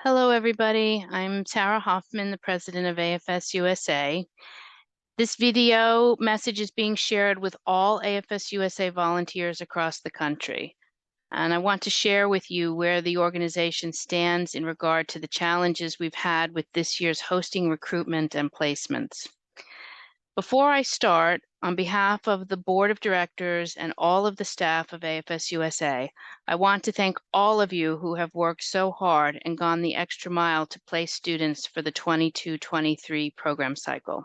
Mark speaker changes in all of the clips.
Speaker 1: Hello, everybody. I'm Tara Hoffman, the president of AFS-USA. This video message is being shared with all AFS-USA volunteers across the country. And I want to share with you where the organization stands in regard to the challenges we've had with this year's hosting recruitment and placements. Before I start, on behalf of the board of directors and all of the staff of AFS-USA, I want to thank all of you who have worked so hard and gone the extra mile to place students for the 22-23 program cycle.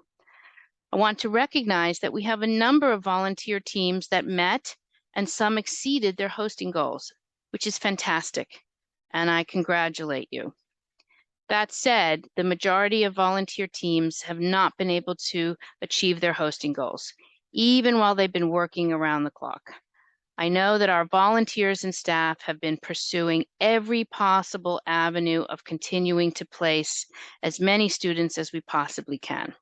Speaker 1: I want to recognize that we have a number of volunteer teams that met and some exceeded their hosting goals, which is fantastic, and I congratulate you. That said, the majority of volunteer teams have not been able to achieve their hosting goals, even while they've been working around the clock. I know that our volunteers and staff have been pursuing every possible avenue of continuing to place as many students as we possibly can.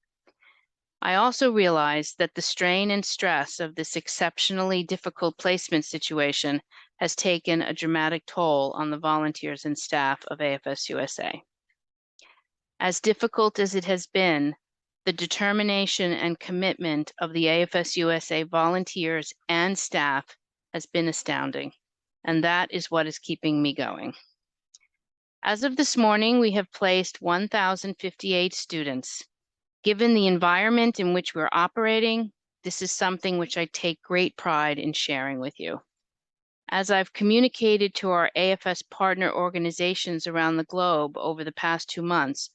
Speaker 1: I also realize that the strain and stress of this exceptionally difficult placement situation has taken a dramatic toll on the volunteers and staff of AFS-USA. As difficult as it has been, the determination and commitment of the AFS-USA volunteers and staff has been astounding, and that is what is keeping me going. As of this morning, we have placed 1,058 students. Given the environment in which we're operating, this is something which I take great pride in sharing with you. As I've communicated to our AFS partner organizations around the globe over the past 2 months,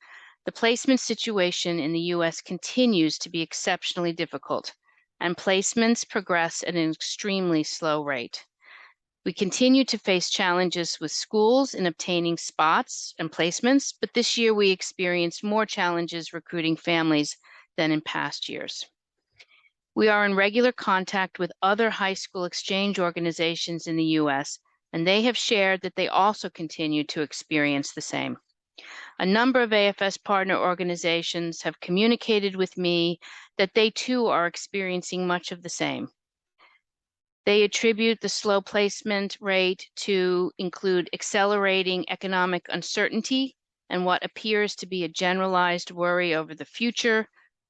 Speaker 1: the placement situation in the U.S. continues to be exceptionally difficult, and placements progress at an extremely slow rate. We continue to face challenges with schools in obtaining spots and placements, but this year we experienced more challenges recruiting families than in past years. We are in regular contact with other high school exchange organizations in the U.S., and they have shared that they also continue to experience the same. A number of AFS partner organizations have communicated with me that they too are experiencing much of the same. They attribute the slow placement rate to include accelerating economic uncertainty and what appears to be a generalized worry over the future,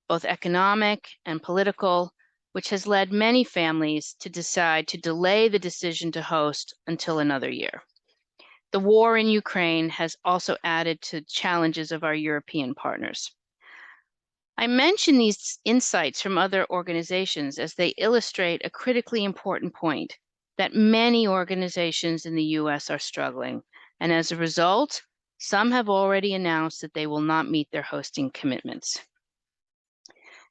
Speaker 1: both economic and political, which has led many families to decide to delay the decision to host until another year. The war in Ukraine has also added to challenges of our European partners. I mention these insights from other organizations as they illustrate a critically important point that many organizations in the US are struggling, and as a result, some have already announced that they will not meet their hosting commitments.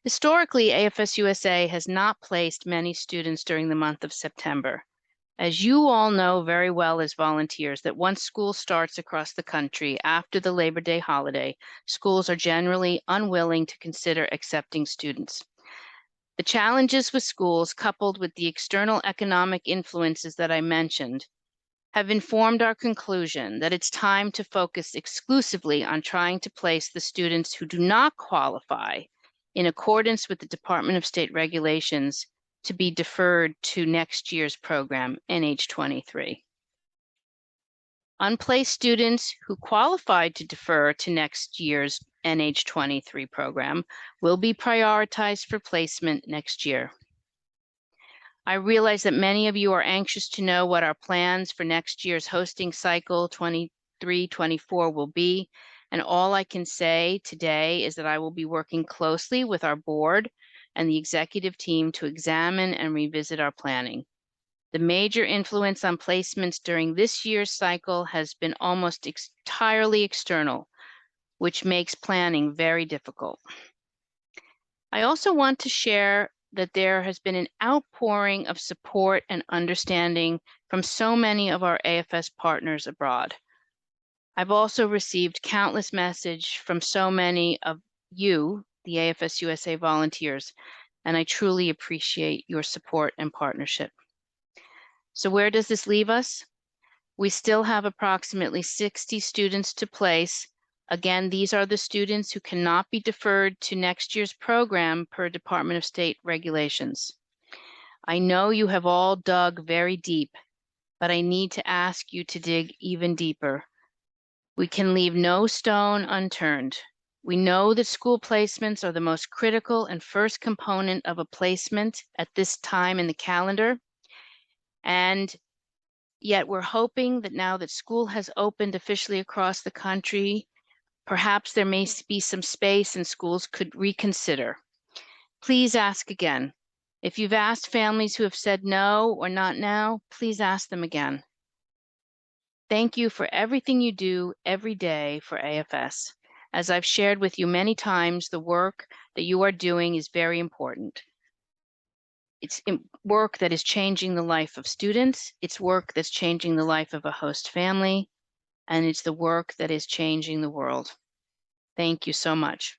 Speaker 1: Historically, AFS-USA has not placed many students during the month of September. As you all know very well as volunteers, that once school starts across the country after the Labor Day holiday, schools are generally unwilling to consider accepting students. The challenges with schools, coupled with the external economic influences that I mentioned, have informed our conclusion that it's time to focus exclusively on trying to place the students who do not qualify in accordance with the Department of State regulations to be deferred to next year's program, NH23. Unplaced students who qualified to defer to next year's NH23 program will be prioritized for placement next year. I realize that many of you are anxious to know what our plans for next year's hosting cycle 23-24 will be, and all I can say today is that I will be working closely with our board and the executive team to examine and revisit our planning. The major influence on placements during this year's cycle has been almost entirely external, which makes planning very difficult. I also want to share that there has been an outpouring of support and understanding from so many of our AFS partners abroad. I've also received countless messages from so many of you, the AFS-USA volunteers, and I truly appreciate your support and partnership. So where does this leave us? We still have approximately 60 students to place. Again, these are the students who cannot be deferred to next year's program per Department of State regulations. I know you have all dug very deep, but I need to ask you to dig even deeper. We can leave no stone unturned. We know that school placements are the most critical and first component of a placement at this time in the calendar. And yet we're hoping that now that school has opened officially across the country, perhaps there may be some space and schools could reconsider. Please ask again. If you've asked families who have said no or not now, please ask them again. Thank you for everything you do every day for AFS. As I've shared with you many times, the work that you are doing is very important. It's work that is changing the life of students. It's work that's changing the life of a host family. And it's the work that is changing the world. Thank you so much.